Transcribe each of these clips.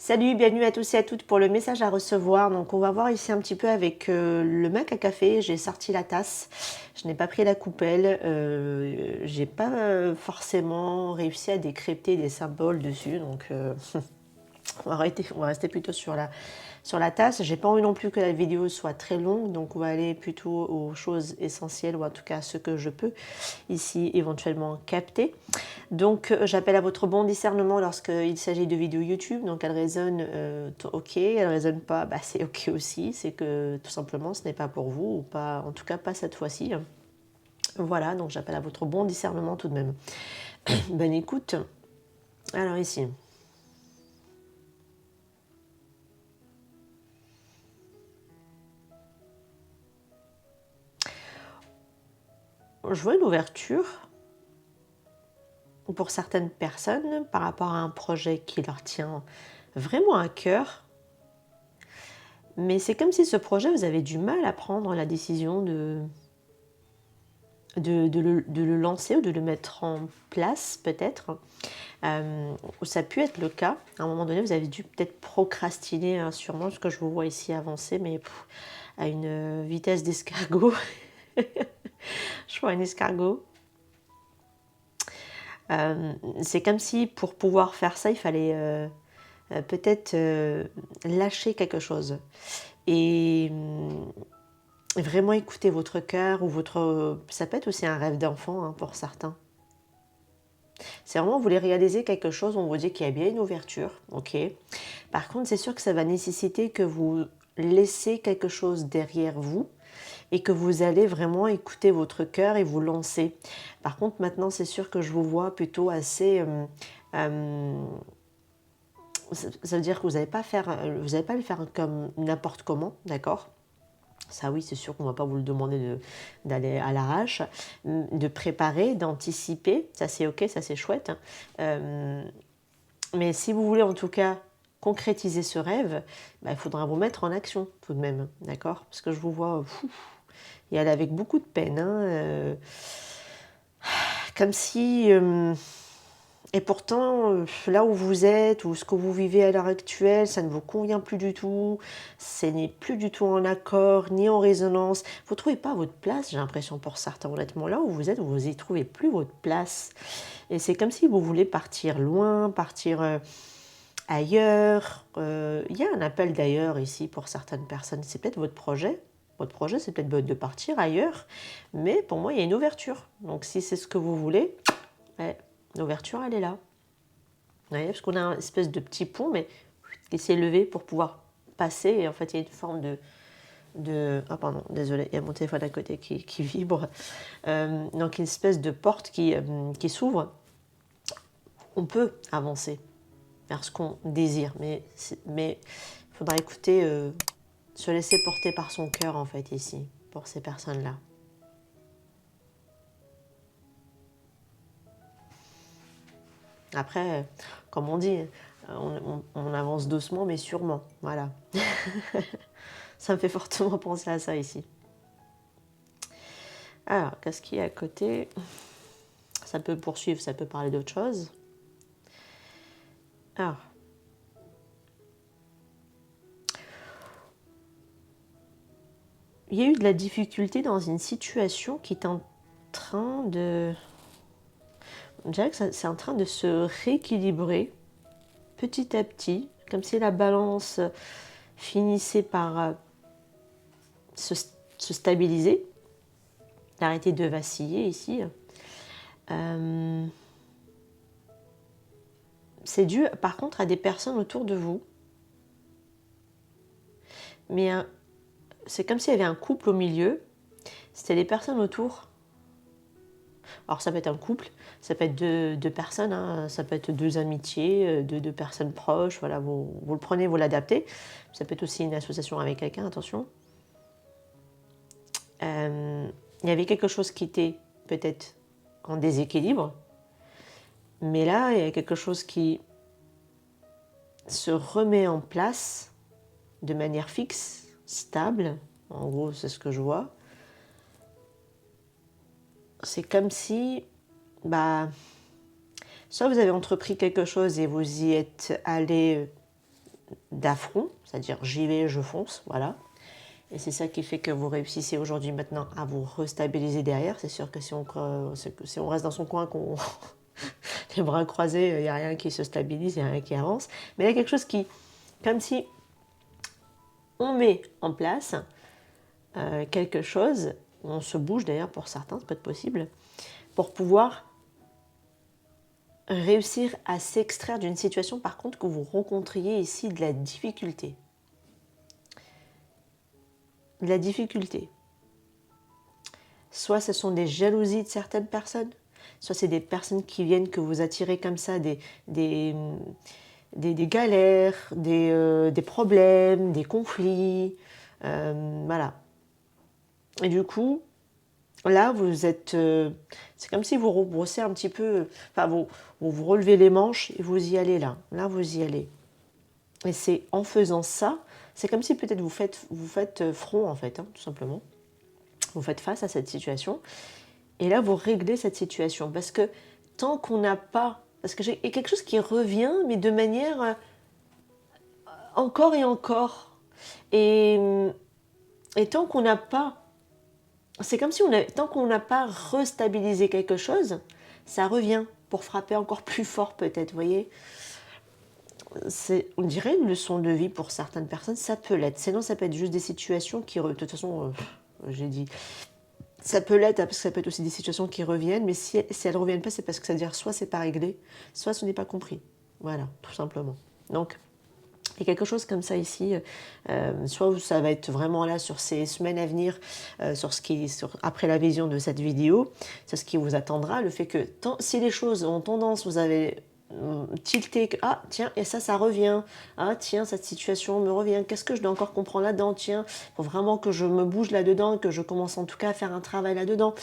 Salut, bienvenue à tous et à toutes pour le message à recevoir. Donc on va voir ici un petit peu avec le mug à café. J'ai sorti la tasse, je n'ai pas pris la coupelle, j'ai pas forcément réussi à décrypter des symboles dessus. Donc on va rester plutôt sur la tasse. J'ai pas envie non plus que la vidéo soit très longue, donc on va aller plutôt aux choses essentielles, ou en tout cas à ce que je peux ici éventuellement capter. Donc j'appelle à votre bon discernement lorsqu'il s'agit de vidéos YouTube. Donc elles résonnent, ok, elles résonnent pas, bah, c'est ok aussi. C'est que tout simplement ce n'est pas pour vous, ou pas, en tout cas pas cette fois-ci. Voilà, donc j'appelle à votre bon discernement tout de même. Bonne écoute. Alors ici. Je vois une ouverture pour certaines personnes par rapport à un projet qui leur tient vraiment à cœur. Mais c'est comme si ce projet, vous avez du mal à prendre la décision de le lancer ou de le mettre en place peut-être. Ça a pu être le cas. À un moment donné, vous avez dû peut-être procrastiner, hein, sûrement, parce que je vous vois ici avancer, mais à une vitesse d'escargot. Je vois un escargot. C'est comme si pour pouvoir faire ça, il fallait peut-être lâcher quelque chose. Et vraiment écouter votre cœur ou votre... Ça peut être aussi un rêve d'enfant, hein, pour certains. C'est vraiment, vous voulez réaliser quelque chose, on vous dit qu'il y a bien une ouverture, ok. Par contre, c'est sûr que ça va nécessiter que vous laissez quelque chose derrière vous et que vous allez vraiment écouter votre cœur et vous lancer. Par contre, maintenant, c'est sûr que je vous vois plutôt assez... ça veut dire que vous n'allez pas le faire comme n'importe comment, d'accord? Ça oui, c'est sûr qu'on ne va pas vous le demander d'aller à l'arrache, de préparer, d'anticiper, ça c'est ok, ça c'est chouette. Mais si vous voulez en tout cas concrétiser ce rêve, bah, il faudra vous mettre en action tout de même, d'accord? Parce que je vous vois y aller avec beaucoup de peine, hein, comme si... et pourtant, là où vous êtes, ou ce que vous vivez à l'heure actuelle, ça ne vous convient plus du tout, ce n'est plus du tout en accord, ni en résonance. Vous ne trouvez pas votre place, j'ai l'impression pour certains, honnêtement. Là où vous êtes, vous n'y trouvez plus votre place. Et c'est comme si vous voulez partir loin, partir ailleurs. Il y a un appel d'ailleurs ici pour certaines personnes. C'est peut-être votre projet. Votre projet, c'est peut-être de partir ailleurs. Mais pour moi, il y a une ouverture. Donc si c'est ce que vous voulez, ouais, l'ouverture, elle est là. Vous voyez, parce qu'on a une espèce de petit pont, mais qui s'est levé pour pouvoir passer. Et en fait, il y a une forme ah pardon, désolé, il y a mon téléphone à côté qui vibre. Donc une espèce de porte qui s'ouvre. On peut avancer vers ce qu'on désire, mais il faudra écouter, se laisser porter par son cœur en fait ici, pour ces personnes-là. Après, comme on dit, on avance doucement mais sûrement, voilà. Ça me fait fortement penser à ça ici. Alors, qu'est-ce qu'il y a à côté? Ça peut poursuivre, ça peut parler d'autre chose. Alors, il y a eu de la difficulté dans une situation qui est en train de... On dirait que c'est en train de se rééquilibrer petit à petit, comme si la balance finissait par se stabiliser, d'arrêter de vaciller ici. C'est dû par contre à des personnes autour de vous. Mais c'est comme s'il y avait un couple au milieu. C'était les personnes autour. Alors ça peut être un couple, ça peut être deux personnes, hein, ça peut être deux amitiés, deux personnes proches. Voilà, vous le prenez, vous l'adaptez. Ça peut être aussi une association avec quelqu'un, attention. Il y avait quelque chose qui était peut-être en déséquilibre. Mais là, il y a quelque chose qui se remet en place de manière fixe, stable. En gros, c'est ce que je vois. C'est comme si, soit vous avez entrepris quelque chose et vous y êtes allé d'affront, c'est-à-dire j'y vais, je fonce, voilà. Et c'est ça qui fait que vous réussissez aujourd'hui maintenant à vous restabiliser derrière. C'est sûr que si on reste dans son coin, qu'on les bras croisés, il n'y a rien qui se stabilise, il n'y a rien qui avance. Mais il y a quelque chose qui, comme si on met en place quelque chose, on se bouge d'ailleurs pour certains, ça peut être possible, pour pouvoir réussir à s'extraire d'une situation par contre que vous rencontriez ici de la difficulté. De la difficulté. Soit ce sont des jalousies de certaines personnes, soit c'est des personnes qui viennent que vous attirez comme ça, des galères, des problèmes, des conflits, voilà. Et du coup, là, vous êtes, c'est comme si vous rebrossez un petit peu, enfin, vous relevez les manches et vous y allez là. Là, vous y allez. Et c'est en faisant ça, c'est comme si peut-être vous faites front, en fait, hein, tout simplement. Vous faites face à cette situation. Et là, vous réglez cette situation. Parce que tant qu'on n'a pas... Parce que j'ai quelque chose qui revient, mais de manière encore et encore. Et tant qu'on n'a pas... C'est comme si tant qu'on n'a pas restabilisé quelque chose, ça revient pour frapper encore plus fort peut-être, vous voyez. On dirait une leçon de vie pour certaines personnes, ça peut l'être. Sinon, ça peut être juste des situations qui... De toute façon, j'ai dit... Ça peut l'être, parce que ça peut être aussi des situations qui reviennent, mais si elles ne reviennent pas, c'est parce que ça veut dire soit c'est pas réglé, soit ce n'est pas compris. Voilà, tout simplement. Donc, il y a quelque chose comme ça ici, soit ça va être vraiment là sur ces semaines à venir, après la vision de cette vidéo, c'est ce qui vous attendra, le fait que si les choses ont tendance, vous avez tilté que ah tiens et ça revient, ah tiens cette situation me revient, qu'est-ce que je dois encore comprendre là-dedans, tiens il faut vraiment que je me bouge là-dedans, que je commence en tout cas à faire un travail là-dedans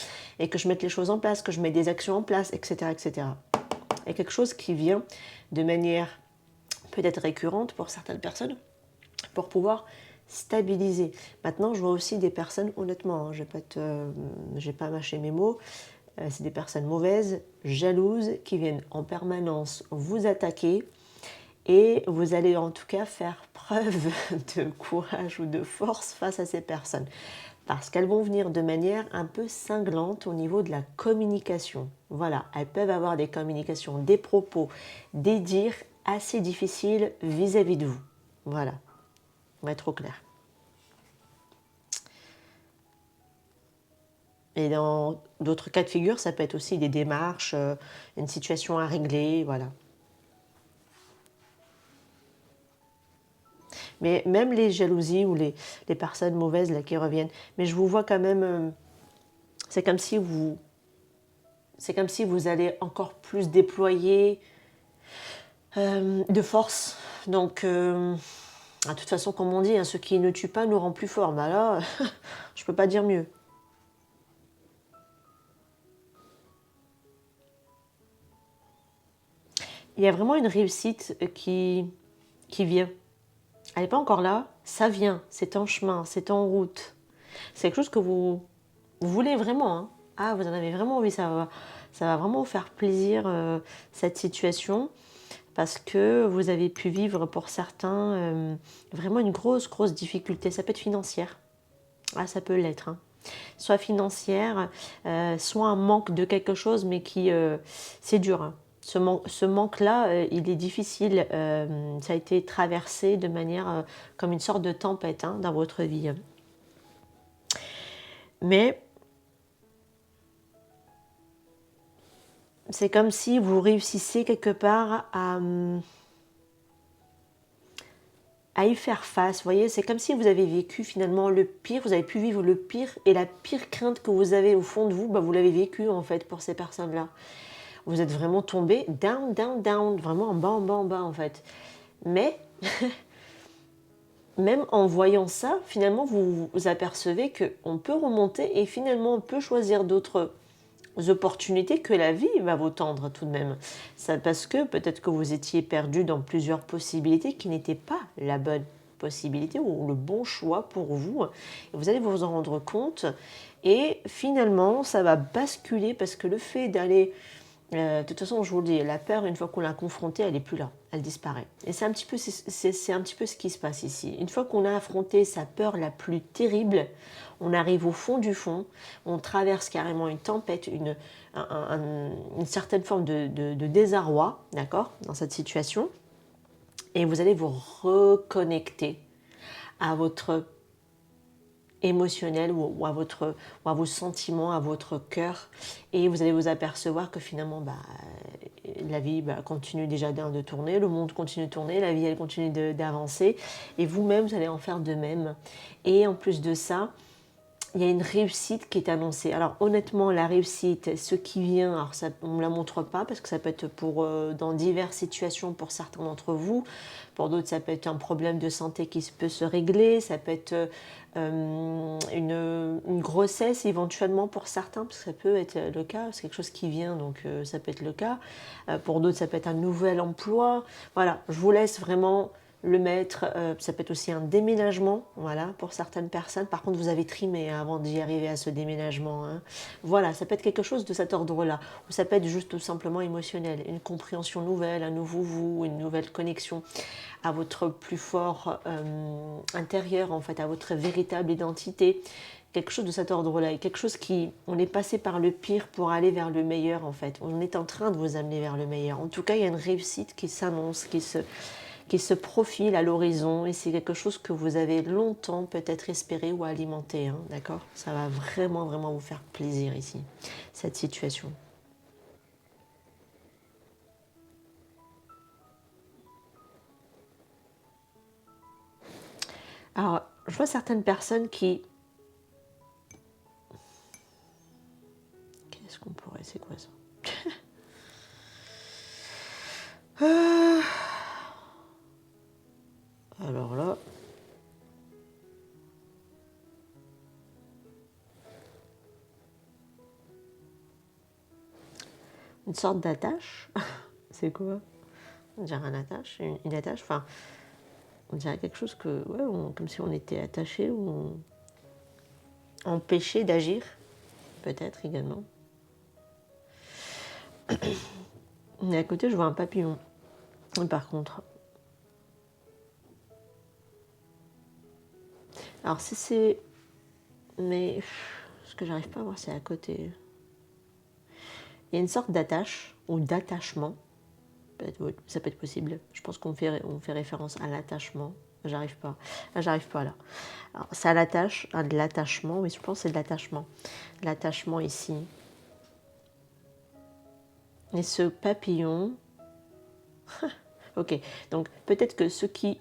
et que je mette les choses en place, que je mette des actions en place, etc. etc. Il y a quelque chose qui vient de manière peut-être récurrente pour certaines personnes pour pouvoir stabiliser. Maintenant je vois aussi des personnes, honnêtement, je vais pas mâcher mes mots, c'est des personnes mauvaises, jalouses, qui viennent en permanence vous attaquer et vous allez en tout cas faire preuve de courage ou de force face à ces personnes. Parce qu'elles vont venir de manière un peu cinglante au niveau de la communication. Voilà, elles peuvent avoir des communications, des propos, des dires assez difficiles vis-à-vis de vous. Voilà, on va être au clair. Et dans d'autres cas de figure, ça peut être aussi des démarches, une situation à régler, voilà. Mais même les jalousies ou les personnes mauvaises là, qui reviennent, mais je vous vois quand même, c'est comme si vous allez encore plus déployer de force. Donc, de toute façon, comme on dit, hein, ce qui ne tue pas nous rend plus forts. Bah là, je peux pas dire mieux. Il y a vraiment une réussite qui vient. Elle n'est pas encore là, ça vient, c'est en chemin, c'est en route. C'est quelque chose que vous voulez vraiment. Hein. Ah, vous en avez vraiment envie, ça va vraiment vous faire plaisir cette situation parce que vous avez pu vivre pour certains vraiment une grosse difficulté. Ça peut être financière. Ah, ça peut l'être. Hein. Soit financière, soit un manque de quelque chose, mais qui c'est dur. Hein. Ce manque-là, il est difficile. Ça a été traversé de manière comme une sorte de tempête hein, dans votre vie. Mais c'est comme si vous réussissez quelque part à y faire face. Vous voyez, c'est comme si vous avez vécu finalement le pire, vous avez pu vivre le pire et la pire crainte que vous avez au fond de vous, bah, vous l'avez vécu en fait pour ces personnes-là. Vous êtes vraiment tombé down, down, down, vraiment en bas en fait. Mais même en voyant ça, finalement vous apercevez qu'on peut remonter et finalement on peut choisir d'autres opportunités que la vie va vous tendre tout de même. Ça, parce que peut-être que vous étiez perdu dans plusieurs possibilités qui n'étaient pas la bonne possibilité ou le bon choix pour vous. Et vous allez vous en rendre compte et finalement ça va basculer parce que le fait d'aller De toute façon, je vous le dis, la peur, une fois qu'on l'a confrontée, elle n'est plus là, elle disparaît. Et c'est un petit peu, c'est un petit peu ce qui se passe ici. Une fois qu'on a affronté sa peur la plus terrible, on arrive au fond du fond, on traverse carrément une tempête, une certaine forme de désarroi, d'accord, dans cette situation, et vous allez vous reconnecter à votre émotionnel ou à vos sentiments, à votre cœur, et vous allez vous apercevoir que finalement la vie continue déjà de tourner, le monde continue de tourner, la vie elle continue d'avancer, et vous-même vous allez en faire de même. Et en plus de ça, il y a une réussite qui est annoncée. Alors honnêtement, la réussite, ce qui vient, alors ça, on ne me la montre pas parce que ça peut être dans diverses situations pour certains d'entre vous. Pour d'autres, ça peut être un problème de santé qui peut se régler. Ça peut être une grossesse éventuellement pour certains, parce que ça peut être le cas. C'est quelque chose qui vient, donc ça peut être le cas. Pour d'autres, ça peut être un nouvel emploi. Voilà, je vous laisse vraiment le mettre. Ça peut être aussi un déménagement, voilà, pour certaines personnes. Par contre, vous avez trimé avant d'y arriver à ce déménagement, hein. Voilà, ça peut être quelque chose de cet ordre-là. Ou ça peut être juste tout simplement émotionnel, une compréhension nouvelle, un nouveau vous, une nouvelle connexion à votre plus fort intérieur, en fait, à votre véritable identité. Quelque chose de cet ordre-là, et quelque chose qui, on est passé par le pire pour aller vers le meilleur, en fait. On est en train de vous amener vers le meilleur. En tout cas, il y a une réussite qui s'annonce, qui se profile à l'horizon, et c'est quelque chose que vous avez longtemps peut-être espéré ou alimenté, hein, d'accord? Ça va vraiment, vraiment vous faire plaisir ici, cette situation. Alors, je vois certaines personnes qui... Qu'est-ce qu'on pourrait... C'est quoi ça? Alors là... Une sorte d'attache. C'est quoi? On dirait un attache, une attache. Enfin, on dirait quelque chose que... Ouais, comme si on était attaché ou empêché d'agir. Peut-être également. Mais à côté, je vois un papillon. Par contre... Alors si c'est... Mais ce que j'arrive pas à voir, c'est à côté. Il y a une sorte d'attache ou d'attachement. Ça peut être possible. Je pense qu'on fait référence à l'attachement. J'arrive pas. J'arrive pas là. Alors, c'est à de l'attachement. Oui, je pense que c'est de l'attachement. L'attachement ici. Et ce papillon. Ok. Donc peut-être que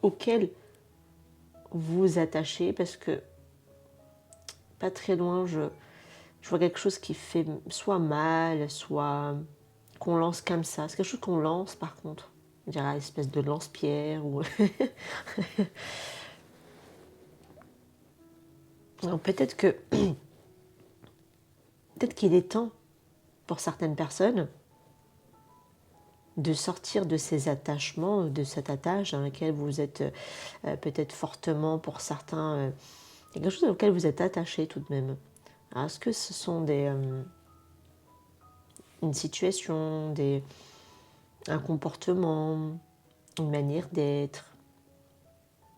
auquel vous attachez, parce que pas très loin, je vois quelque chose qui fait soit mal, soit qu'on lance comme ça. C'est quelque chose qu'on lance par contre. On dirait une espèce de lance-pierre ou... peut-être que peut-être qu'il est temps pour certaines personnes de sortir de ces attachements, de cette attache dans laquelle vous êtes peut-être fortement pour certains, quelque chose auquel vous êtes attaché tout de même. Est-ce que ce sont une situation, un comportement, une manière d'être,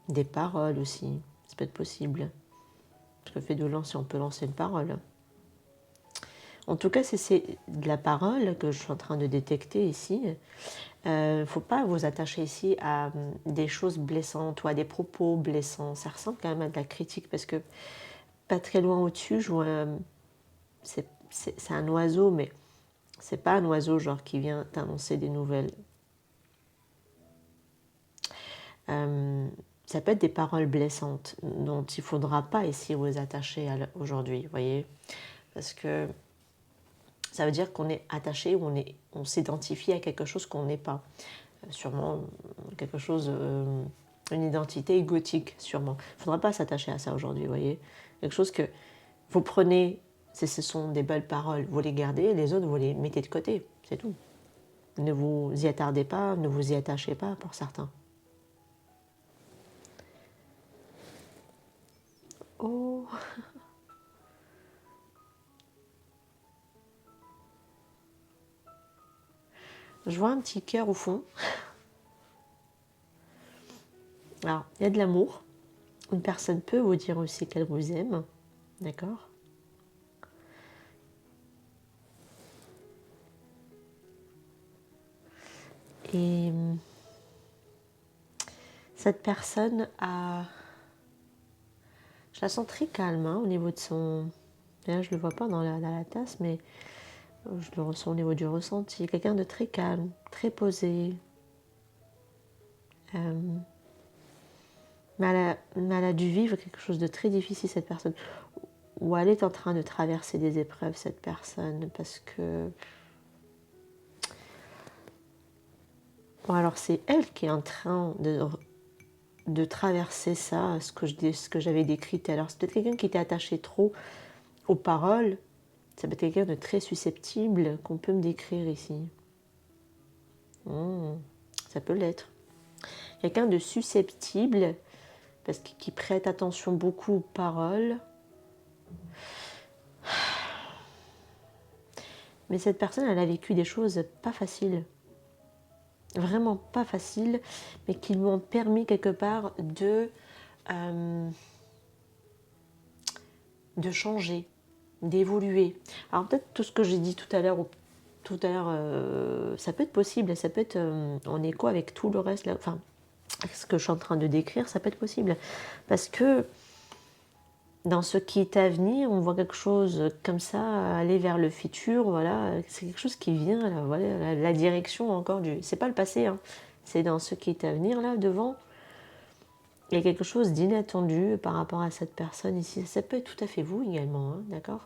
des paroles aussi, ça peut être possible. Parce que le fait de lancer, on peut lancer une parole. En tout cas, c'est de la parole que je suis en train de détecter ici. Il ne faut pas vous attacher ici à des choses blessantes ou à des propos blessants. Ça ressemble quand même à de la critique parce que pas très loin au-dessus, je vois c'est un oiseau, mais c'est pas un oiseau genre qui vient t'annoncer des nouvelles. Ça peut être des paroles blessantes dont il ne faudra pas ici vous attacher aujourd'hui, vous voyez, parce que ça veut dire qu'on est attaché ou on s'identifie à quelque chose qu'on n'est pas. Sûrement quelque chose, une identité égotique, sûrement. Il ne faudra pas s'attacher à ça aujourd'hui, vous voyez. Quelque chose que vous prenez, ce sont des belles paroles, vous les gardez, les autres, vous les mettez de côté, c'est tout. Ne vous y attardez pas, ne vous y attachez pas pour certains. Oh. Je vois un petit cœur au fond. Alors, il y a de l'amour. Une personne peut vous dire aussi qu'elle vous aime. D'accord? Et cette personne a... Je la sens très calme hein, au niveau de son... Là, je ne le vois pas dans la tasse, mais je le ressens au niveau du ressenti. Quelqu'un de très calme, très posé. Mais elle a dû vivre quelque chose de très difficile, cette personne. Ou elle est en train de traverser des épreuves, cette personne, parce que... Bon, alors c'est elle qui est en train de traverser ça, ce que j'avais décrit tout à l'heure. C'est peut-être quelqu'un qui était attaché trop aux paroles. Ça peut être quelqu'un de très susceptible qu'on peut me décrire ici. Ça peut l'être. Quelqu'un de susceptible, parce qui prête attention beaucoup aux paroles. Mais cette personne, elle a vécu des choses pas faciles. Vraiment pas faciles, mais qui lui ont permis quelque part de changer, d'évoluer. Alors peut-être tout ce que j'ai dit tout à l'heure, ça peut être possible, ça peut être en écho avec tout le reste, là, enfin, ce que je suis en train de décrire, ça peut être possible. Parce que dans ce qui est à venir, on voit quelque chose comme ça, aller vers le futur, voilà, c'est quelque chose qui vient, là, voilà, la direction encore du... C'est pas le passé, hein, c'est dans ce qui est à venir, là, devant. Il y a quelque chose d'inattendu par rapport à cette personne ici. Ça peut être tout à fait vous également, hein, d'accord ?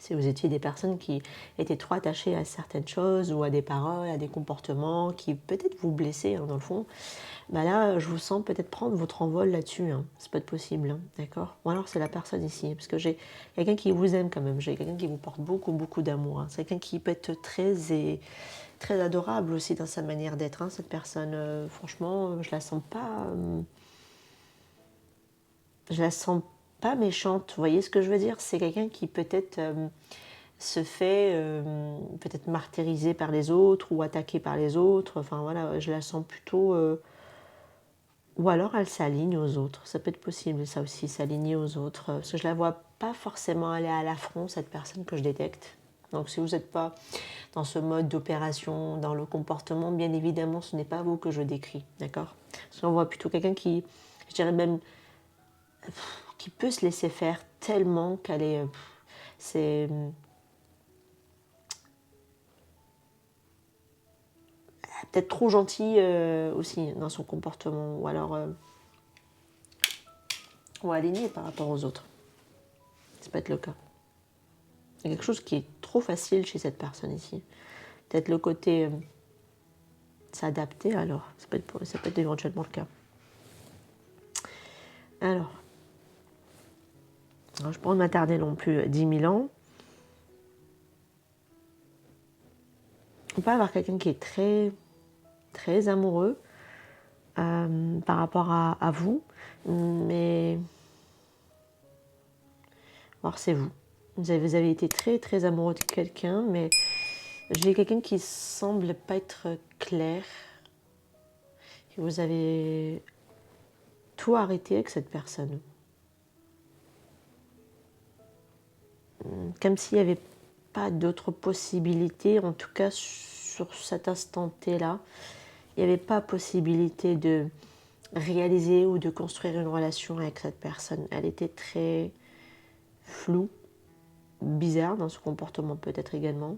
Si vous étiez des personnes qui étaient trop attachées à certaines choses ou à des paroles, à des comportements qui peut-être vous blessaient hein, dans le fond, bah là, je vous sens peut-être prendre votre envol là-dessus. Hein. Ça peut être possible, hein, d'accord? Ou alors c'est la personne ici, parce que j'ai quelqu'un qui vous aime quand même, j'ai quelqu'un qui vous porte beaucoup, beaucoup d'amour. Hein. C'est quelqu'un qui peut être très adorable aussi dans sa manière d'être, hein, cette personne. Franchement, je la sens pas... je la sens pas méchante, vous voyez ce que je veux dire? C'est quelqu'un qui peut-être se fait peut-être martyriser par les autres ou attaquer par les autres. Enfin voilà, je la sens plutôt... ou alors elle s'aligne aux autres. Ça peut être possible ça aussi, s'aligner aux autres. Parce que je la vois pas forcément aller à l'affront, cette personne que je détecte. Donc si vous n'êtes pas dans ce mode d'opération, dans le comportement, bien évidemment, ce n'est pas vous que je décris. D'accord? Parce qu'on voit plutôt quelqu'un qui, je dirais même... qui peut se laisser faire tellement qu'elle est... c'est peut-être trop gentille aussi dans son comportement, ou alors ou alignée par rapport aux autres. Ça peut être le cas. Il y a quelque chose qui est trop facile chez cette personne ici. Peut-être le côté s'adapter alors. Ça peut être éventuellement le cas. Alors je ne peux pas m'attarder non plus 10 000 ans. On peut avoir quelqu'un qui est très, très amoureux par rapport à vous, mais alors c'est vous. Vous avez été très, très amoureux de quelqu'un, mais j'ai quelqu'un qui semble pas être clair. Vous avez tout arrêté avec cette personne. Comme s'il n'y avait pas d'autres possibilités, en tout cas sur cet instant T-là, il n'y avait pas possibilité de réaliser ou de construire une relation avec cette personne. Elle était très floue, bizarre dans son comportement peut-être également.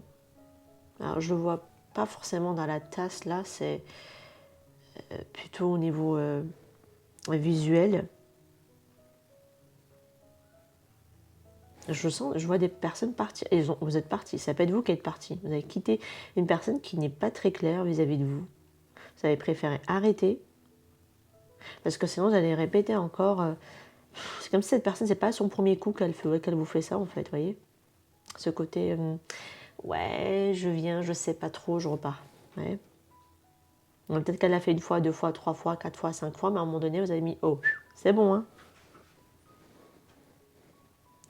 Alors je ne vois pas forcément dans la tasse là, c'est plutôt au niveau visuel. Je vois des personnes partir. Vous êtes partis. Ça peut être vous qui êtes partis. Vous avez quitté une personne qui n'est pas très claire vis-à-vis de vous. Vous avez préféré arrêter. Parce que sinon, vous allez répéter encore. C'est comme si cette personne, c'est pas son premier coup qu'elle vous fait ça, en fait. Vous voyez? Ce côté, ouais, je viens, je sais pas trop, je repars. Ouais. Peut-être qu'elle l'a fait une fois, deux fois, trois fois, quatre fois, cinq fois, mais à un moment donné, vous avez mis, oh, c'est bon, hein.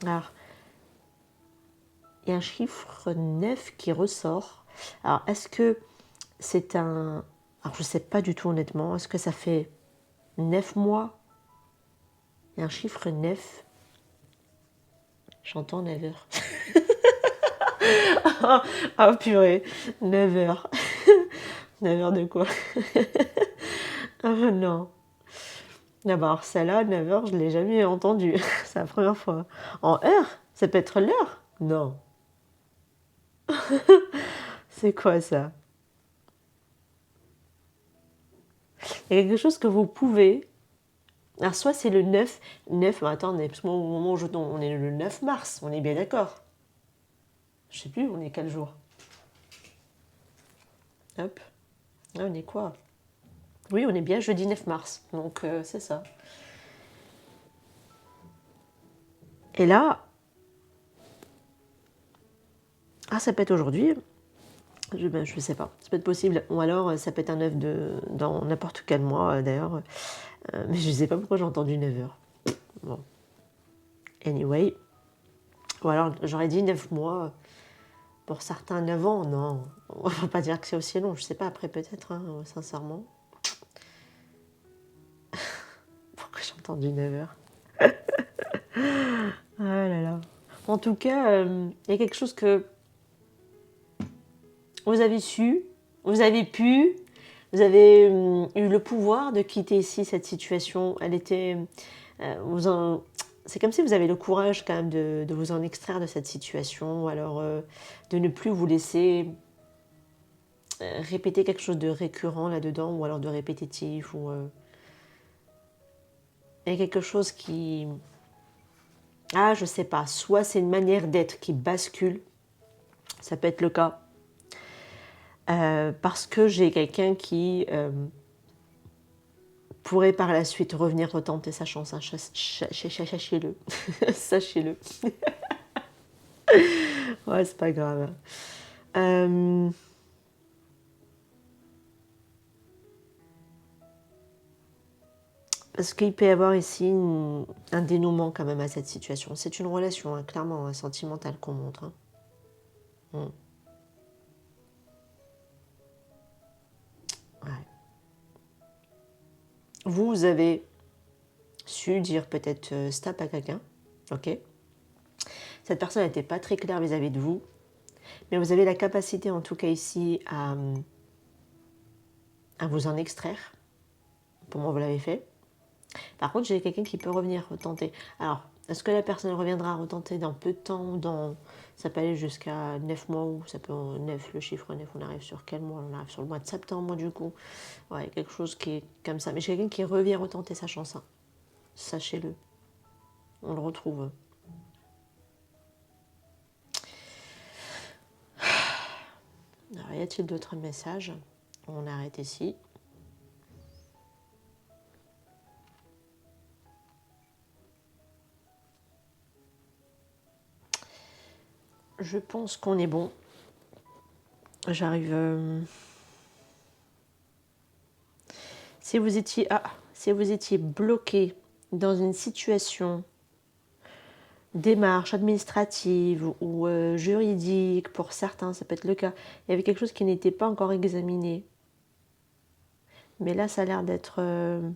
Alors, il y a un chiffre 9 qui ressort. Alors, est-ce que C'est un... Alors, je ne sais pas du tout honnêtement. Est-ce que ça fait 9 mois? Il y a un chiffre 9. J'entends 9 heures. Ah purée, 9 heures. 9 heures de quoi? Ah non. D'abord, celle-là, 9 heures, je ne l'ai jamais entendue. C'est la première fois. En heure? Ça peut être l'heure? Non. C'est quoi ça? Il y a quelque chose que vous pouvez... Alors, soit c'est le 9. 9, mais attendez, parce qu'au moment où on est le 9 mars, on est bien d'accord. Je sais plus, on est quel jour? Hop. Ah, on est quoi? Oui, on est bien jeudi 9 mars. Donc, c'est ça. Et là... Ah, ça peut être aujourd'hui. Je sais pas. Ça peut être possible. Ou alors, ça peut être un 9 dans n'importe quel mois, d'ailleurs. Mais je sais pas pourquoi j'ai entendu 9 heures. Bon. Anyway. Ou alors, j'aurais dit 9 mois. Pour certains, 9 ans, non. On va pas dire que c'est aussi long. Je sais pas, après peut-être, hein, sincèrement. Pourquoi j'ai entendu 9 heures? Ah là là. En tout cas, il y a quelque chose que vous avez su, vous avez pu, vous avez eu le pouvoir de quitter ici cette situation. Elle était... c'est comme si vous avez le courage quand même de vous en extraire de cette situation, ou alors de ne plus vous laisser répéter quelque chose de récurrent là-dedans, ou alors de répétitif, ou... il y a quelque chose qui... Ah, je sais pas, soit c'est une manière d'être qui bascule, ça peut être le cas, parce que j'ai quelqu'un qui pourrait par la suite revenir retenter sa chance, hein, sachez-le, sachez-le. Ouais, c'est pas grave. Parce qu'il peut y avoir ici un dénouement quand même à cette situation. C'est une relation, hein, clairement, hein, sentimentale qu'on montre. Hein. Ouais. Vous avez su dire peut-être stop à quelqu'un, ok? Cette personne n'était pas très claire vis-à-vis de vous, mais vous avez la capacité, en tout cas ici, à vous en extraire. Pour moi, vous l'avez fait. Par contre, j'ai quelqu'un qui peut revenir retenter. Alors, est-ce que la personne reviendra retenter dans peu de temps? Ça peut aller jusqu'à 9 mois, ou ça peut 9, le chiffre 9, on arrive sur quel mois? On arrive sur le mois de septembre, du coup. Ouais, quelque chose qui est comme ça. Mais j'ai quelqu'un qui revient retenter sa chance. Hein. Sachez-le. On le retrouve. Alors, y a-t-il d'autres messages? On arrête ici. Je pense qu'on est bon. J'arrive... Si vous étiez bloqué dans une situation, démarche administrative ou juridique, pour certains, ça peut être le cas, il y avait quelque chose qui n'était pas encore examiné. Mais là, ça a l'air d'être une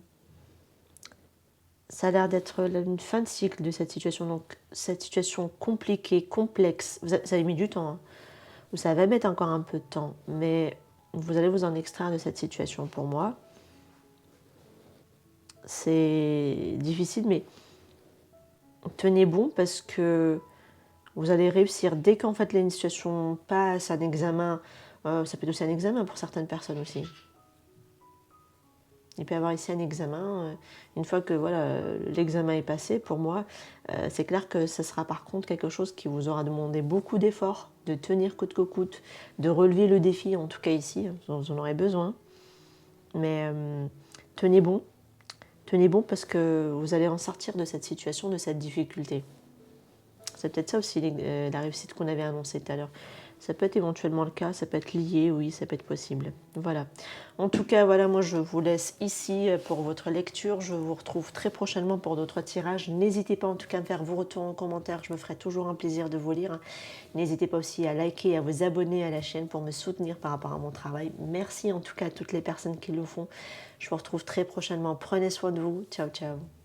fin de cycle de cette situation. Donc, cette situation compliquée, complexe, ça avez mis du temps, hein, ou ça va mettre encore un peu de temps, mais vous allez vous en extraire de cette situation pour moi. C'est difficile, mais tenez bon parce que vous allez réussir. Dès qu'en fait une situation passe, un examen, ça peut être aussi un examen pour certaines personnes aussi. Il peut y avoir ici un examen. Une fois que voilà, l'examen est passé, pour moi, c'est clair que ce sera par contre quelque chose qui vous aura demandé beaucoup d'efforts, de tenir coûte que coûte, de relever le défi, en tout cas ici, vous en aurez besoin. Mais tenez bon. Tenez bon parce que vous allez en sortir de cette situation, de cette difficulté. C'est peut-être ça aussi la réussite qu'on avait annoncée tout à l'heure. Ça peut être éventuellement le cas, ça peut être lié, oui, ça peut être possible. Voilà. En tout cas, voilà, moi je vous laisse ici pour votre lecture. Je vous retrouve très prochainement pour d'autres tirages. N'hésitez pas en tout cas à me faire vos retours en commentaire. Je me ferai toujours un plaisir de vous lire. N'hésitez pas aussi à liker et à vous abonner à la chaîne pour me soutenir par rapport à mon travail. Merci en tout cas à toutes les personnes qui le font. Je vous retrouve très prochainement. Prenez soin de vous. Ciao, ciao.